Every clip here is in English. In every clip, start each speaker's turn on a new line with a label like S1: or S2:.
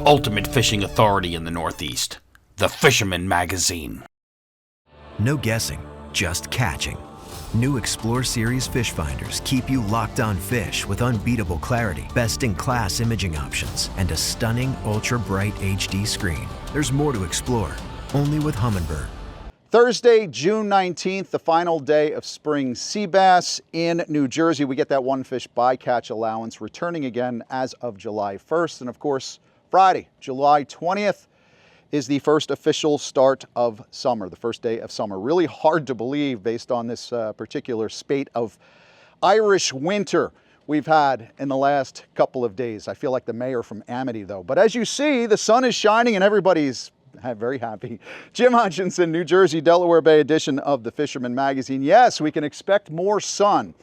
S1: ultimate fishing authority in the Northeast, the Fisherman magazine.
S2: No guessing, just catching. New Explore Series fish finders keep you locked on fish with unbeatable clarity, best-in-class imaging options, and a stunning ultra-bright HD screen. There's more to explore, only with Humminbird.
S3: Thursday, June 19th, the final day of spring sea bass in New Jersey. We get that one fish bycatch allowance returning again as of July 1st. And of course, Friday, July 20th, is the first official start of summer, the first day of summer. Really hard to believe based on this particular spate of Irish winter we've had in the last couple of days. I feel like the mayor from Amity though. But as you see, the sun is shining and everybody's very happy. Jim Hutchinson, New Jersey, Delaware Bay edition of the Fisherman magazine. Yes, we can expect more sun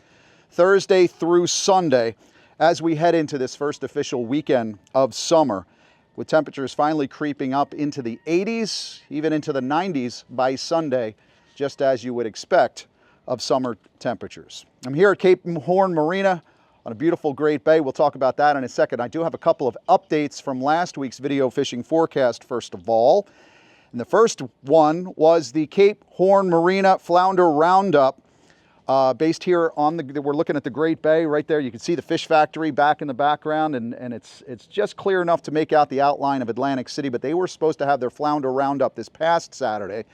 S3: Thursday through Sunday as we head into this first official weekend of summer, with temperatures finally creeping up into the 80s, even into the 90s by Sunday, just as you would expect of summer temperatures. I'm here at Cape Horn Marina on a beautiful Great Bay. We'll talk about that in a second. I do have a couple of updates from last week's video fishing forecast, first of all. And the first one was the Cape Horn Marina Flounder Roundup, based here on we're looking at the Great Bay right there. You can see the fish factory back in the background, and it's just clear enough to make out the outline of Atlantic City, but they were supposed to have their flounder roundup this past Saturday,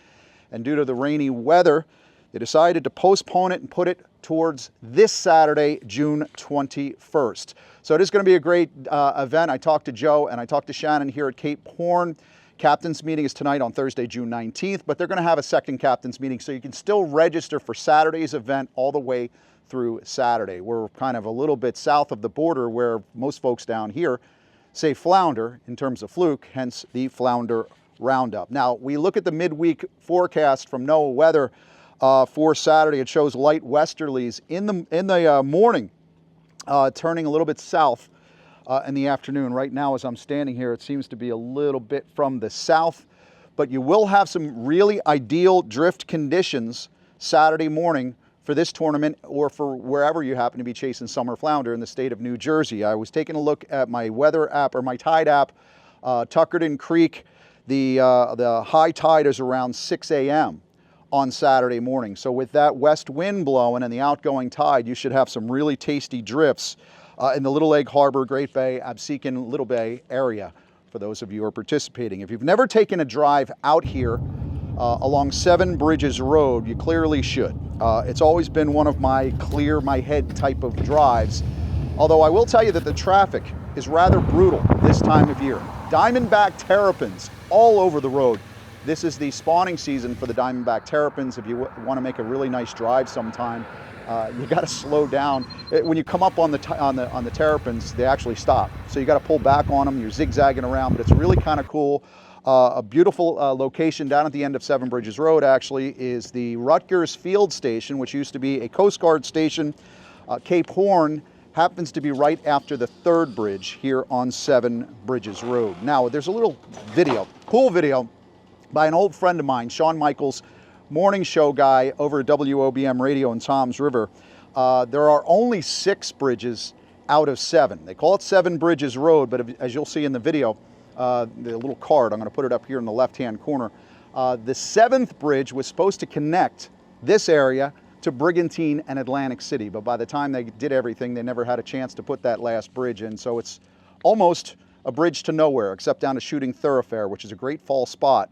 S3: and due to the rainy weather, they decided to postpone it and put it towards this Saturday, June 21st. So it is going to be a great event. I talked to Joe and I talked to Shannon here at Cape Horn. Captain's meeting is tonight on Thursday, June 19th, but they're going to have a second captain's meeting, so you can still register for Saturday's event all the way through Saturday. We're kind of a little bit south of the border where most folks down here say flounder in terms of fluke, hence the Flounder Roundup. Now, we look at the midweek forecast from NOAA Weather for Saturday. It shows light westerlies in the morning, turning a little bit south in the afternoon. Right now, as I'm standing here, it seems to be a little bit from the south, but you will have some really ideal drift conditions Saturday morning for this tournament or for wherever you happen to be chasing summer flounder in the state of New Jersey. I was taking a look at my weather app, or my tide app, Tuckerton Creek. The high tide is around 6 a.m. on Saturday morning. So with that west wind blowing and the outgoing tide, you should have some really tasty drifts in the Little Lake Harbor, Great Bay, Absecon, Little Bay area for those of you who are participating. If you've never taken a drive out here along Seven Bridges Road, you clearly should. It's always been one of my clear my head type of drives, although I will tell you that the traffic is rather brutal this time of year. Diamondback terrapins all over the road. This is the spawning season for the Diamondback terrapins. If you want to make a really nice drive sometime, you got to slow down. When you come up on the terrapins, they actually stop. So you got to pull back on them. You're zigzagging around, but it's really kind of cool. A beautiful location down at the end of Seven Bridges Road actually is the Rutgers Field Station, which used to be a Coast Guard station. Cape Horn happens to be right after the third bridge here on Seven Bridges Road. Now, there's a little video, cool video, by an old friend of mine, Sean Michaels, morning show guy over at WOBM Radio in Toms River. There are only 6 bridges out of 7. They call it Seven Bridges Road, but as you'll see in the video, the little card, I'm going to put it up here in the left-hand corner. The 7th bridge was supposed to connect this area to Brigantine and Atlantic City, but by the time they did everything, they never had a chance to put that last bridge in, so it's almost a bridge to nowhere, except down to Shooting Thoroughfare, which is a great fall spot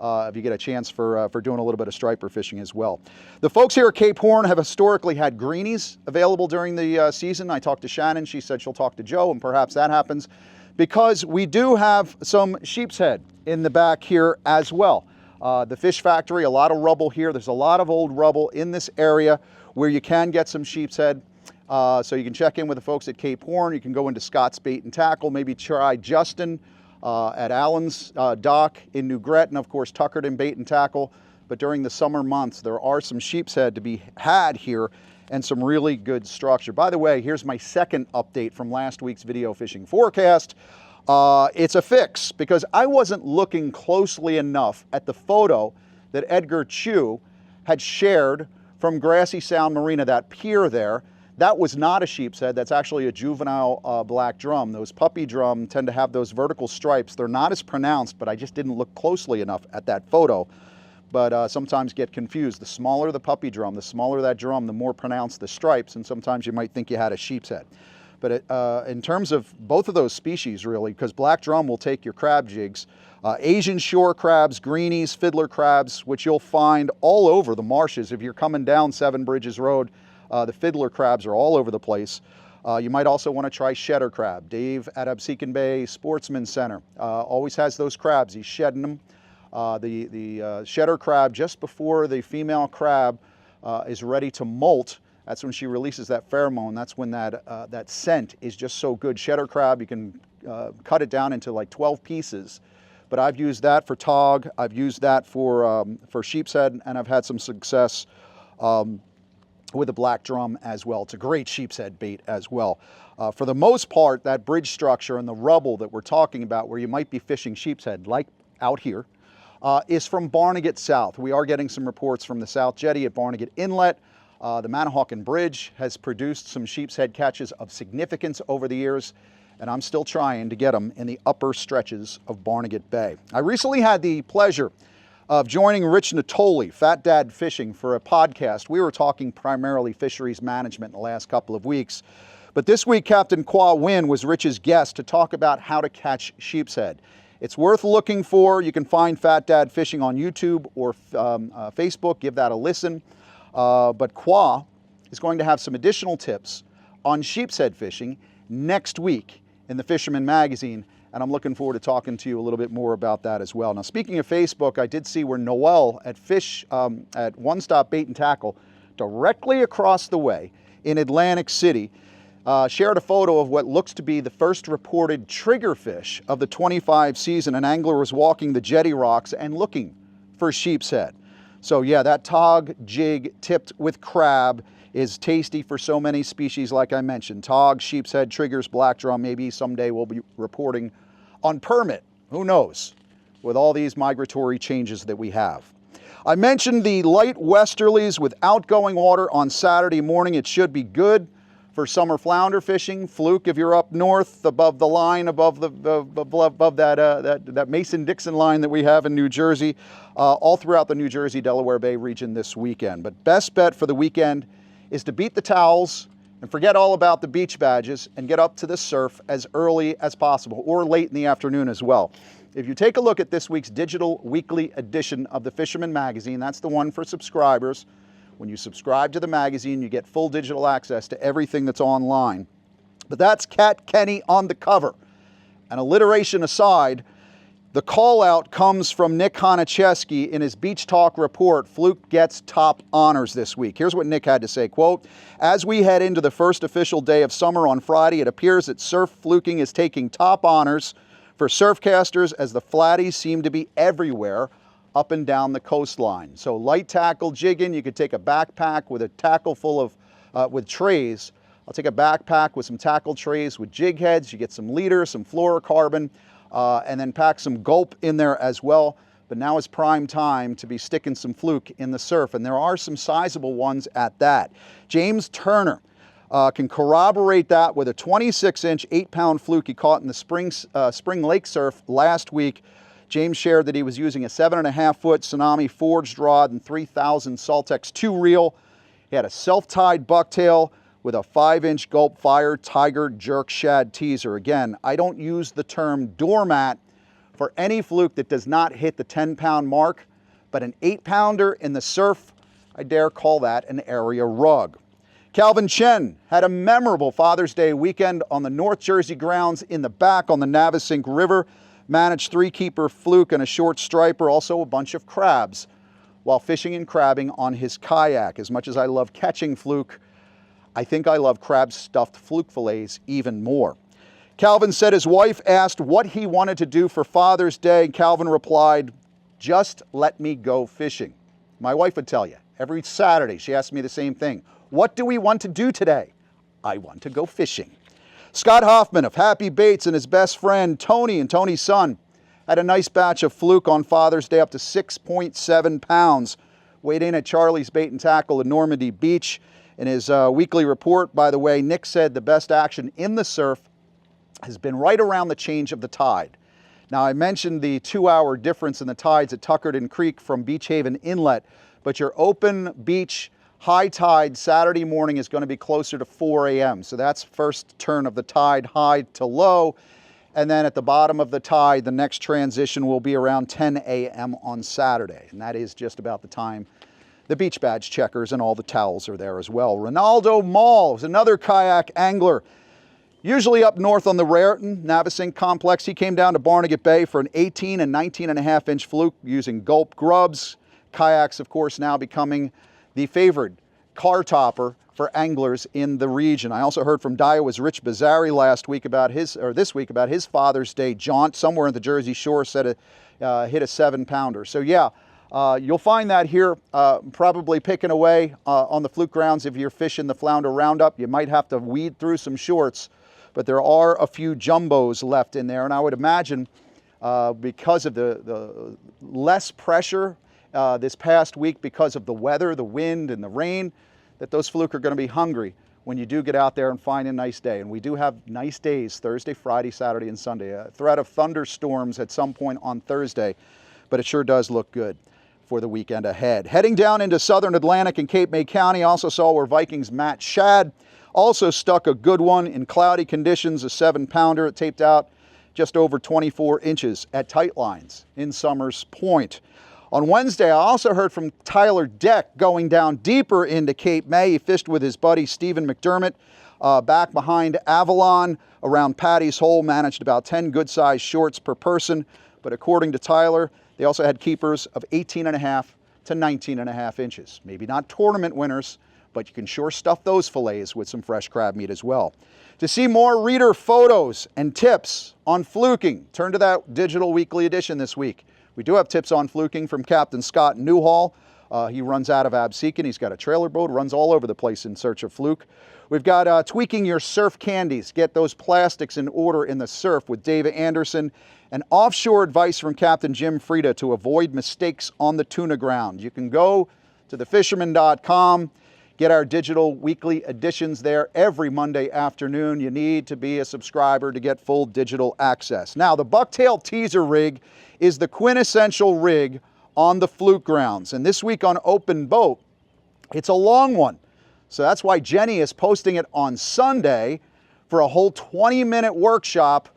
S3: if you get a chance for doing a little bit of striper fishing as well. The folks here at Cape Horn have historically had greenies available during the season. I talked to Shannon. She said she'll talk to Joe, and perhaps that happens because we do have some sheep's head in the back here as well. The fish factory, a lot of rubble here. There's a lot of old rubble in this area where you can get some sheep's head. So you can check in with the folks at Cape Horn. You can go into Scott's Bait and Tackle, maybe try Justin at Allen's Dock in New Gretna, of course, Tuckerton Bait and Tackle. But during the summer months, there are some sheep's head to be had here and some really good structure. By the way, here's my second update from last week's video fishing forecast. It's a fix because I wasn't looking closely enough at the photo that Edgar Chu had shared from Grassy Sound Marina, that pier there, That was not a sheep's head. That's actually a juvenile black drum. Those puppy drum tend to have those vertical stripes. They're not as pronounced, but I just didn't look closely enough at that photo. But sometimes get confused. The smaller the puppy drum, the smaller that drum, the more pronounced the stripes, and sometimes you might think you had a sheep's head. But in terms of both of those species, really, because black drum will take your crab jigs, Asian shore crabs, greenies, fiddler crabs, which you'll find all over the marshes. If you're coming down Seven Bridges Road, the fiddler crabs are all over the place. You might also want to try shedder crab. Dave at Absecon Bay Sportsman Center always has those crabs. He's shedding them. The shedder crab, just before the female crab is ready to molt, that's when she releases that pheromone. That's when that scent is just so good. Shedder crab, you can cut it down into like 12 pieces. But I've used that for tog. I've used that for sheep's head, and I've had some success with a black drum as well. It's a great sheep's head bait as well. For the most part, that bridge structure and the rubble that we're talking about, where you might be fishing sheep's head, like out here, is from Barnegat South. We are getting some reports from the South Jetty at Barnegat Inlet. The Manahawkin Bridge has produced some sheep's head catches of significance over the years, and I'm still trying to get them in the upper stretches of Barnegat Bay. I recently had the pleasure of joining Rich Natoli, Fat Dad Fishing, for a podcast. We were talking primarily fisheries management in the last couple of weeks. But this week, Captain Qua Win was Rich's guest to talk about how to catch sheep's head. It's worth looking for. You can find Fat Dad Fishing on YouTube or Facebook. Give that a listen. But Qua is going to have some additional tips on sheep's head fishing next week in the Fisherman magazine, and I'm looking forward to talking to you a little bit more about that as well. Now, speaking of Facebook, I did see where Noel at One Stop Bait and Tackle, directly across the way in Atlantic City, shared a photo of what looks to be the first reported triggerfish of the 25 season. An angler was walking the jetty rocks and looking for sheep's head. So yeah, that tog jig tipped with crab is tasty for so many species, like I mentioned. Tog, sheep's head, triggers, black drum. Maybe someday we'll be reporting on permit. Who knows? With all these migratory changes that we have. I mentioned the light westerlies with outgoing water on Saturday morning. It should be good for summer flounder fishing. Fluke, if you're up north, above the line, above that Mason-Dixon line that we have in New Jersey, all throughout the New Jersey, Delaware Bay region this weekend. But best bet for the weekend is to beat the towels and forget all about the beach badges and get up to the surf as early as possible, or late in the afternoon as well. If you take a look at this week's digital weekly edition of the Fisherman magazine, that's the one for subscribers. When you subscribe to the magazine, you get full digital access to everything that's online. But that's Cat Kenny on the cover. And alliteration aside, the call out comes from Nick Honicheski in his Beach Talk report. Fluke gets top honors this week. Here's what Nick had to say, quote, "As we head into the first official day of summer on Friday, it appears that surf fluking is taking top honors for surfcasters, as the flatties seem to be everywhere up and down the coastline." So light tackle jigging, you could take a backpack with a tackle full of, with trays. I'll take a backpack with some tackle trays with jig heads. You get some leader, some fluorocarbon, and then pack some gulp in there as well. But now is prime time to be sticking some fluke in the surf, and there are some sizable ones at that. James Turner can corroborate that with a 26-inch, 8-pound fluke he caught in the spring lake surf last week. James shared that he was using a 7.5-foot Tsunami forged rod and 3000 Saltex 2 reel. He had a self-tied bucktail with a 5-inch Gulp Fire Tiger Jerk Shad teaser. Again, I don't use the term doormat for any fluke that does not hit the 10-pound mark, but an 8-pounder in the surf, I dare call that an area rug. Calvin Chen had a memorable Father's Day weekend on the North Jersey grounds in the back on the Navesink River. Managed 3-keeper fluke and a short striper, also a bunch of crabs, while fishing and crabbing on his kayak. As much as I love catching fluke, I think I love crab-stuffed fluke fillets even more. Calvin said his wife asked what he wanted to do for Father's Day. Calvin replied, "Just let me go fishing." My wife would tell you, every Saturday she asks me the same thing. What do we want to do today? I want to go fishing. Scott Hoffman of Happy Baits and his best friend Tony and Tony's son had a nice batch of fluke on Father's Day, up to 6.7 pounds. Weighed in at Charlie's Bait and Tackle in Normandy Beach. In his weekly report, by the way, Nick said the best action in the surf has been right around the change of the tide. Now, I mentioned the 2-hour difference in the tides at Tuckerton Creek from Beach Haven Inlet, but your open beach high tide Saturday morning is going to be closer to 4 a.m. So that's first turn of the tide, high to low. And then at the bottom of the tide, the next transition will be around 10 a.m. on Saturday. And that is just about the time the beach badge checkers and all the towels are there as well. Ronaldo Mall is another kayak angler, usually up north on the Raritan Navesink complex. He came down to Barnegat Bay for an 18 and 19.5 inch fluke using gulp grubs. Kayaks, of course, now becoming the favored car topper for anglers in the region. I also heard from Daiwa's Rich Bazzari this week about his Father's Day jaunt somewhere in the Jersey Shore, hit a 7-pounder. So yeah, you'll find that here, probably picking away on the fluke grounds. If you're fishing the Flounder Roundup, you might have to weed through some shorts, but there are a few jumbos left in there. And I would imagine because of the less pressure this past week, because of the weather, the wind and the rain, that those fluke are going to be hungry when you do get out there and find a nice day. And we do have nice days Thursday, Friday, Saturday, and Sunday. A threat of thunderstorms at some point on Thursday, but it sure does look good for the weekend ahead. Heading down into southern Atlantic and Cape May County, also saw where Vikings Matt Shad also stuck a good one in cloudy conditions, a 7-pounder. It taped out just over 24 inches at tight lines in Summers Point. On Wednesday, I also heard from Tyler Deck going down deeper into Cape May. He fished with his buddy Stephen McDermott back behind Avalon around Patty's Hole, managed about 10 good-sized shorts per person. But according to Tyler, they also had keepers of 18.5 to 19.5 inches. Maybe not tournament winners, but you can sure stuff those fillets with some fresh crab meat as well. To see more reader photos and tips on fluking, turn to that digital weekly edition this week. We do have tips on fluking from Captain Scott Newhall. He runs out of Absecon. He's got a trailer boat, runs all over the place in search of fluke. We've got tweaking your surf candies. Get those plastics in order in the surf with David Anderson. And offshore advice from Captain Jim Frieda to avoid mistakes on the tuna ground. You can go to thefisherman.com. Get our digital weekly editions there every Monday afternoon. You need to be a subscriber to get full digital access. Now, the bucktail teaser rig is the quintessential rig on the fluke grounds. And this week on Open Boat, it's a long one. So that's why Jenny is posting it on Sunday for a whole 20-minute workshop.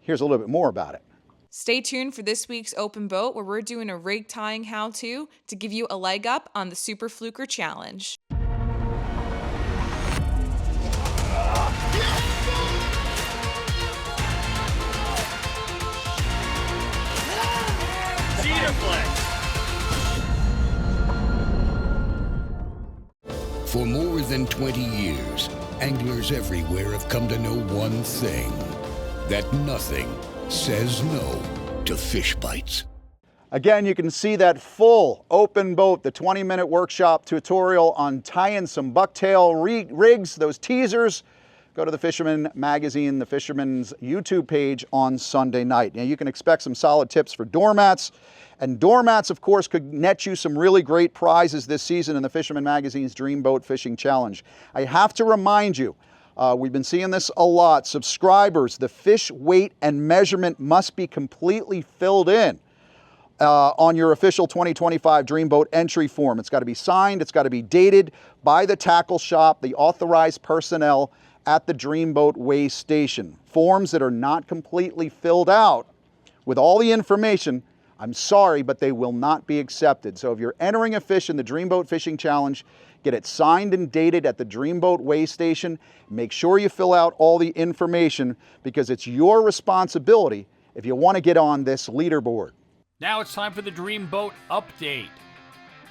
S3: Here's a little bit more about it.
S4: Stay tuned for this week's Open Boat, where we're doing a rig tying how-to to give you a leg up on the Super Fluker Challenge.
S5: For more than 20 years, anglers everywhere have come to know one thing, that nothing says no to fish bites.
S3: Again, you can see that full Open Boat, the 20-minute workshop tutorial on tying some bucktail rigs, those teasers. Go to the Fisherman magazine, the Fisherman's YouTube page on Sunday night. Now, you can expect some solid tips for doormats. And doormats, of course, could net you some really great prizes this season in the Fisherman magazine's Dream Boat Fishing Challenge. I have to remind you, we've been seeing this a lot. Subscribers, the fish weight and measurement must be completely filled in on your official 2025 Dream Boat entry form. It's got to be signed, it's got to be dated by the tackle shop, the authorized personnel at the Dream Boat weigh station. Forms that are not completely filled out with all the information, I'm sorry, but they will not be accepted. So if you're entering a fish in the Dream Boat Fishing Challenge, get it signed and dated at the Dream Boat weigh station. Make sure you fill out all the information because it's your responsibility if you want to get on this leaderboard.
S1: Now it's time for the Dream Boat update.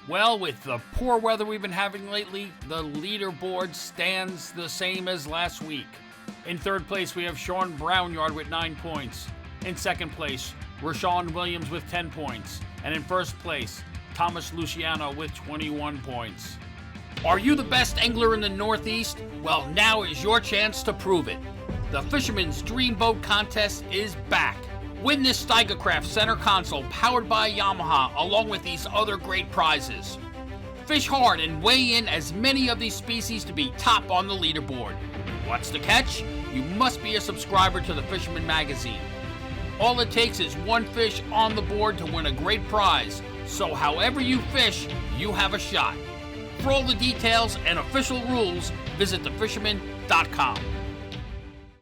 S1: Well, with the poor weather we've been having lately, the leaderboard stands the same as last week. In third place, we have Sean Brownyard with 9 points. In second place, Rashawn Williams with 10 points. And in first place, Thomas Luciano with 21 points. Are you the best angler in the Northeast? Well, now is your chance to prove it. The Fisherman's Dream Boat Contest is back. Win this Steigercraft center console powered by Yamaha along with these other great prizes. Fish hard and weigh in as many of these species to be top on the leaderboard. What's the catch? You must be a subscriber to the Fisherman magazine. All it takes is one fish on the board to win a great prize, so however you fish, you have a shot. For all the details and official rules, visit thefisherman.com.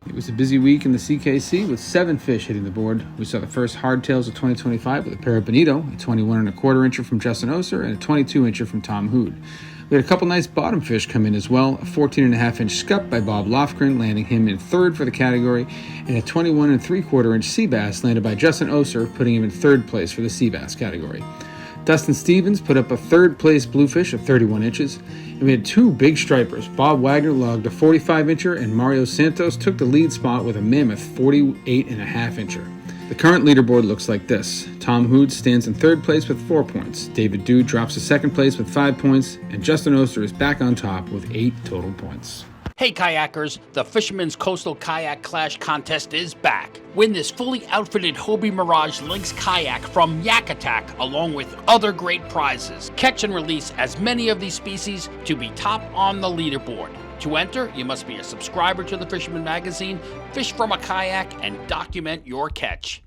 S6: It was a busy week in the CKC with 7 fish hitting the board. We saw the first hardtails of 2025 with a pair of bonito, a 21 1/4 incher from Justin Oser, and a 22 incher from Tom Hood. We had a couple nice bottom fish come in as well, a 14 1/2 inch scup by Bob Lofgren, landing him in 3rd for the category, and a 21 3/4 inch sea bass landed by Justin Oser, putting him in 3rd place for the sea bass category. Dustin Stevens put up a 3rd place bluefish of 31 inches, and we had 2 big stripers. Bob Wagner logged a 45 incher, and Mario Santos took the lead spot with a mammoth 48 1/2 incher. The current leaderboard looks like this. Tom Hood stands in 3rd place with 4 points. David Dew drops to 2nd place with 5 points, and Justin Oster is back on top with 8 total points.
S1: Hey kayakers, the Fisherman's Coastal Kayak Clash contest is back. Win this fully outfitted Hobie Mirage Lynx kayak from Yak Attack along with other great prizes. Catch and release as many of these species to be top on the leaderboard. To enter, you must be a subscriber to the Fisherman magazine, fish from a kayak, and document your catch.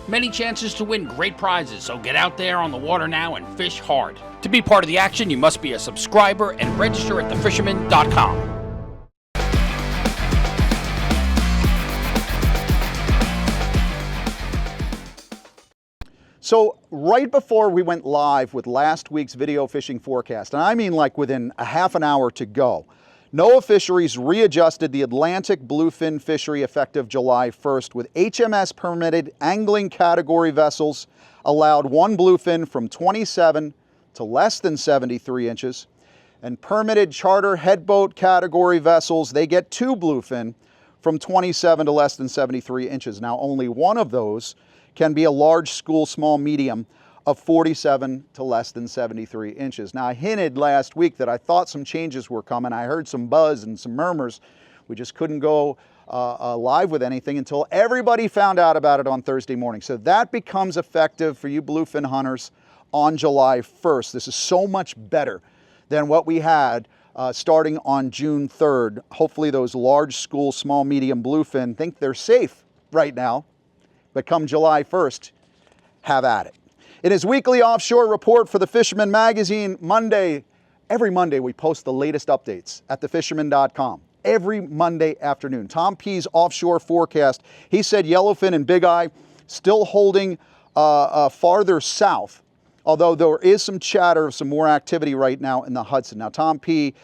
S1: Many chances to win great prizes, so get out there on the water now and fish hard. To be part of the action, you must be a subscriber and register at thefisherman.com.
S3: So right before we went live with last week's video fishing forecast, and I mean like within a half an hour to go, NOAA Fisheries readjusted the Atlantic bluefin fishery effective July 1st, with HMS permitted angling category vessels allowed 1 bluefin from 27 to less than 73 inches, and permitted charter headboat category vessels, they get 2 bluefin from 27 to less than 73 inches. Now only one of those can be a large school small medium of 47 to less than 73 inches. Now I hinted last week that I thought some changes were coming. I heard some buzz and some murmurs. We just couldn't go live with anything until everybody found out about it on Thursday morning. So that becomes effective for you bluefin hunters on July 1st. This is so much better than what we had starting on June 3rd. Hopefully those large school small medium bluefin think they're safe right now, but come July 1st, have at it. In his weekly offshore report for the Fisherman magazine, every Monday we post the latest updates at thefisherman.com. Every Monday afternoon. Tom P's offshore forecast, he said yellowfin and big eye still holding farther south, although there is some chatter of some more activity right now in the Hudson. Now Tom P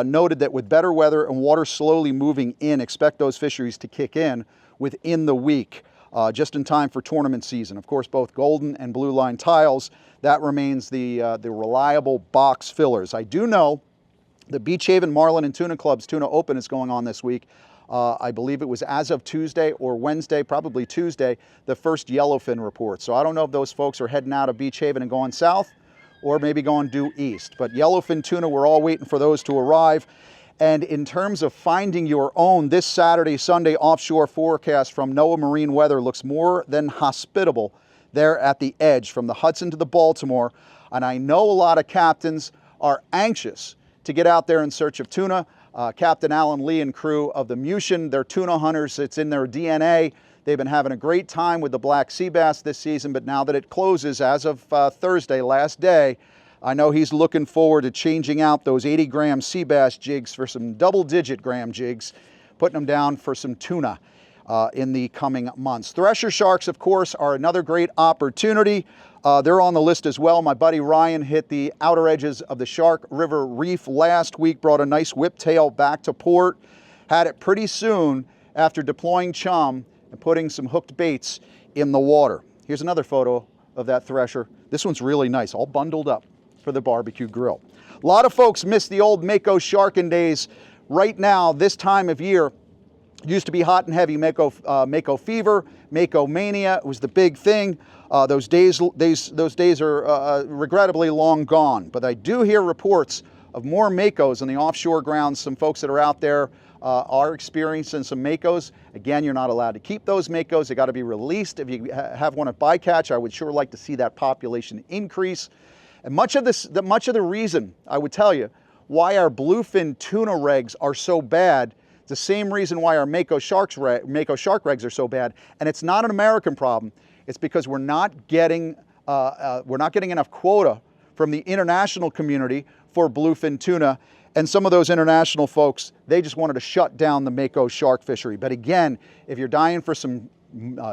S3: noted that with better weather and water slowly moving in, expect those fisheries to kick in within the week. Just in time for tournament season. Of course, both golden and blue line tiles, that remains the reliable box fillers. I do know the Beach Haven Marlin and Tuna Club's Tuna Open is going on this week. I believe it was as of Tuesday or Wednesday, probably Tuesday, the first yellowfin report. So I don't know if those folks are heading out of Beach Haven and going south or maybe going due east. But yellowfin tuna, we're all waiting for those to arrive. And in terms of finding your own, this Saturday, Sunday offshore forecast from NOAA Marine Weather looks more than hospitable there at the edge from the Hudson to the Baltimore. And I know a lot of captains are anxious to get out there in search of tuna. Captain Alan Lee and crew of the Mushin, they're tuna hunters. It's in their DNA. They've been having a great time with the black sea bass this season, but now that it closes as of Thursday, last day, I know he's looking forward to changing out those 80-gram sea bass jigs for some double-digit gram jigs, putting them down for some tuna in the coming months. Thresher sharks, of course, are another great opportunity. They're on the list as well. My buddy Ryan hit the outer edges of the Shark River Reef last week, brought a nice whiptail back to port, had it pretty soon after deploying chum and putting some hooked baits in the water. Here's another photo of that thresher. This one's really nice, all bundled up for the barbecue grill. A lot of folks miss the old Mako sharking days. Right now, this time of year, used to be hot and heavy Mako fever, Mako mania. It was the big thing. Those days are regrettably long gone. But I do hear reports of more Makos on the offshore grounds. Some folks that are out there are experiencing some Makos. Again, you're not allowed to keep those Makos. They got to be released. If you have one at bycatch, I would sure like to see that population increase. And much of the reason, I would tell you, why our bluefin tuna regs are so bad, the same reason why our Mako shark regs are so bad, and it's not an American problem. It's because we're not getting enough quota from the international community for bluefin tuna, and some of those international folks, they just wanted to shut down the Mako shark fishery. But again, if you're dying for some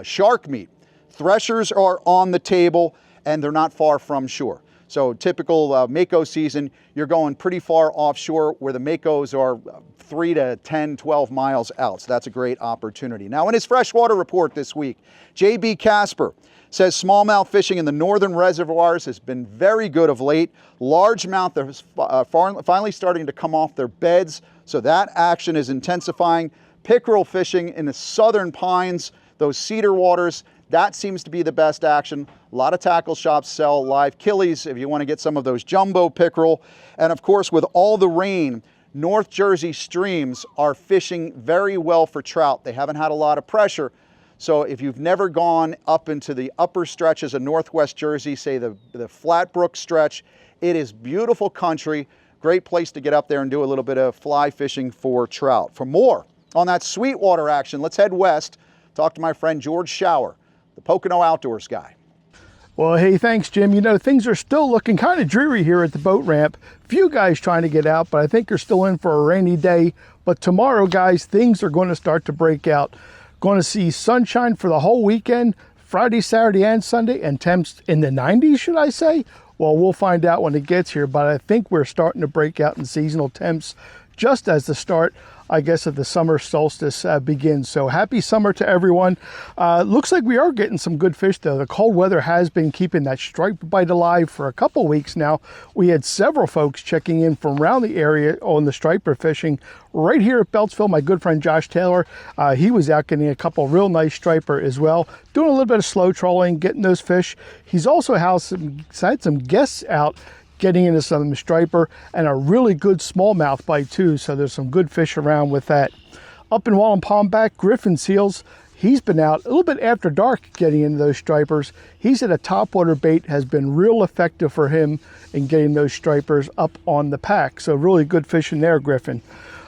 S3: shark meat, threshers are on the table, and they're not far from shore. So typical Mako season, you're going pretty far offshore where the Makos are 3 to 10, 12 miles out. So that's a great opportunity. Now in his freshwater report this week, J.B. Casper says smallmouth fishing in the northern reservoirs has been very good of late. Largemouth are finally starting to come off their beds, so that action is intensifying. Pickerel fishing in the southern pines, those cedar waters, that seems to be the best action. A lot of tackle shops sell live killies if you want to get some of those jumbo pickerel. And of course, with all the rain, North Jersey streams are fishing very well for trout. They haven't had a lot of pressure. So if you've never gone up into the upper stretches of Northwest Jersey, say the Flatbrook stretch, it is beautiful country. Great place to get up there and do a little bit of fly fishing for trout. For more on that sweetwater action, let's head west. Talk to my friend George Schauer, the Pocono Outdoors guy.
S7: Well, hey, thanks, Jim. You know, things are still looking kind of dreary here at the boat ramp. Few guys trying to get out, but I think you're still in for a rainy day. But tomorrow, guys, things are going to start to break out. Going to see sunshine for the whole weekend, Friday, Saturday, and Sunday, and temps in the 90s, should I say? Well, we'll find out when it gets here, but I think we're starting to break out in seasonal temps just as the start, I guess, of the summer solstice begins. So happy summer to everyone. Looks like we are getting some good fish though. The cold weather has been keeping that striper bite alive for a couple weeks now. We had several folks checking in from around the area on the striper fishing. Right here at Beltsville, my good friend Josh Taylor, he was out getting a couple real nice striper as well, doing a little bit of slow trolling, getting those fish. He's also had some guests out getting into some striper and a really good smallmouth bite too, so there's some good fish around with that. Up in Wallenpaupack, Griffin Seals, he's been out a little bit after dark getting into those stripers. He's at a topwater bait, has been real effective for him in getting those stripers up on the pack, so really good fishing there, Griffin.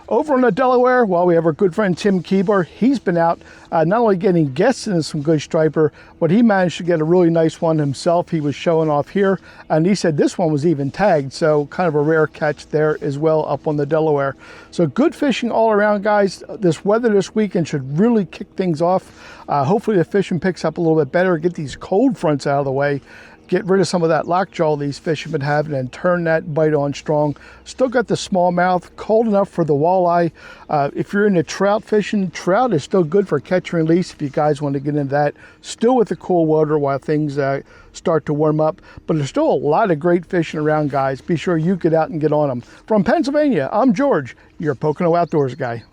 S7: Over on the Delaware, well, we have our good friend Tim Keebler. He's been out not only getting guests into some good striper, but he managed to get a really nice one himself. He was showing off here, and he said this one was even tagged, so kind of a rare catch there as well up on the Delaware. So good fishing all around, guys. This weather this weekend should really kick things off. Hopefully the fishing picks up a little bit better, get these cold fronts out of the way, get rid of some of that lockjaw these fish have been having and turn that bite on strong. Still got the smallmouth, cold enough for the walleye. If you're into trout fishing, trout is still good for catch and release if you guys want to get into that. Still with the cool water while things start to warm up. But there's still a lot of great fishing around, guys. Be sure you get out and get on them. From Pennsylvania, I'm George, your Pocono Outdoors guy.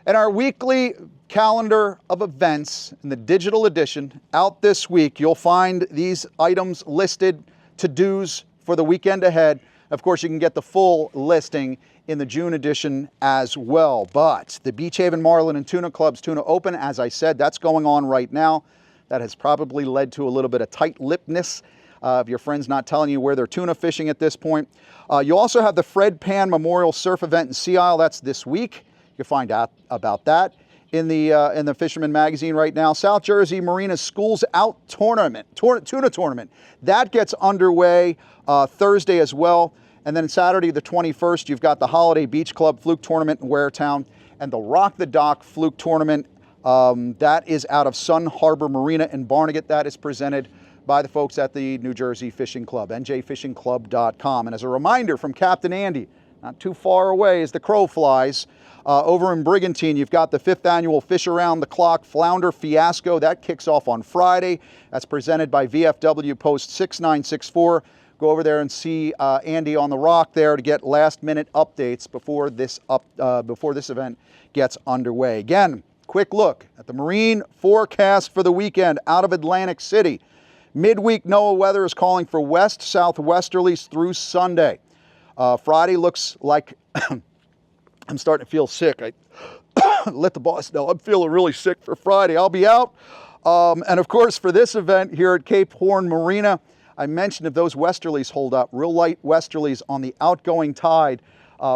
S3: And our weekly calendar of events in the digital edition out this week, you'll find these items listed, to-dos for the weekend ahead. Of course, you can get the full listing in the June edition as well. But the Beach Haven Marlin and Tuna Club's Tuna Open, as I said, that's going on right now. That has probably led to a little bit of tight-lippedness of your friends not telling you where they're tuna fishing at this point. You also have the Fred Pan Memorial Surf Event in Sea Isle. That's this week. You can find out about that in the Fisherman magazine right now. South Jersey Marina Schools Out Tournament, Tuna Tournament. That gets underway Thursday as well. And then Saturday the 21st, you've got the Holiday Beach Club Fluke Tournament in Waretown and the Rock the Dock Fluke Tournament. That is out of Sun Harbor Marina in Barnegat. That is presented by the folks at the New Jersey Fishing Club, njfishingclub.com. And as a reminder from Captain Andy, not too far away as the crow flies, over in Brigantine, you've got the 5th annual Fish Around the Clock Flounder Fiasco. That kicks off on Friday. That's presented by VFW Post 6964. Go over there and see Andy on the rock there to get last-minute updates before this event gets underway. Again, quick look at the marine forecast for the weekend out of Atlantic City. Midweek NOAA weather is calling for west-southwesterlies through Sunday. Friday looks like I'm starting to feel sick. I let the boss know I'm feeling really sick for Friday. I'll be out. And of course, for this event here at Cape Horn Marina, I mentioned if those westerlies hold up, real light westerlies on the outgoing tide,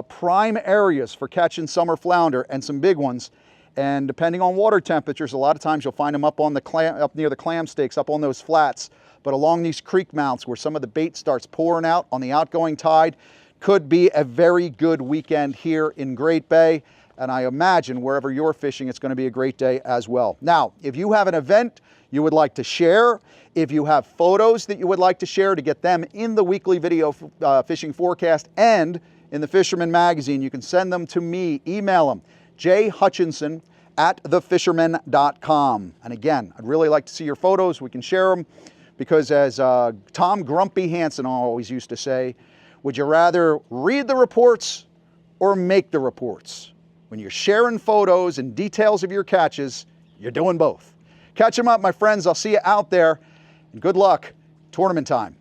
S3: prime areas for catching summer flounder and some big ones. And depending on water temperatures, a lot of times you'll find them up near the clam stakes, up on those flats. But along these creek mouths where some of the bait starts pouring out on the outgoing tide, could be a very good weekend here in Great Bay. And I imagine wherever you're fishing, it's going to be a great day as well. Now, if you have an event you would like to share, if you have photos that you would like to share to get them in the weekly video fishing forecast and in the Fisherman magazine, you can send them to me, email them, jhutchinson@thefisherman.com. And again, I'd really like to see your photos. We can share them because as Tom Grumpy Hansen always used to say, would you rather read the reports or make the reports? When you're sharing photos and details of your catches, you're doing both. Catch them up, my friends. I'll see you out there. And good luck. Tournament time.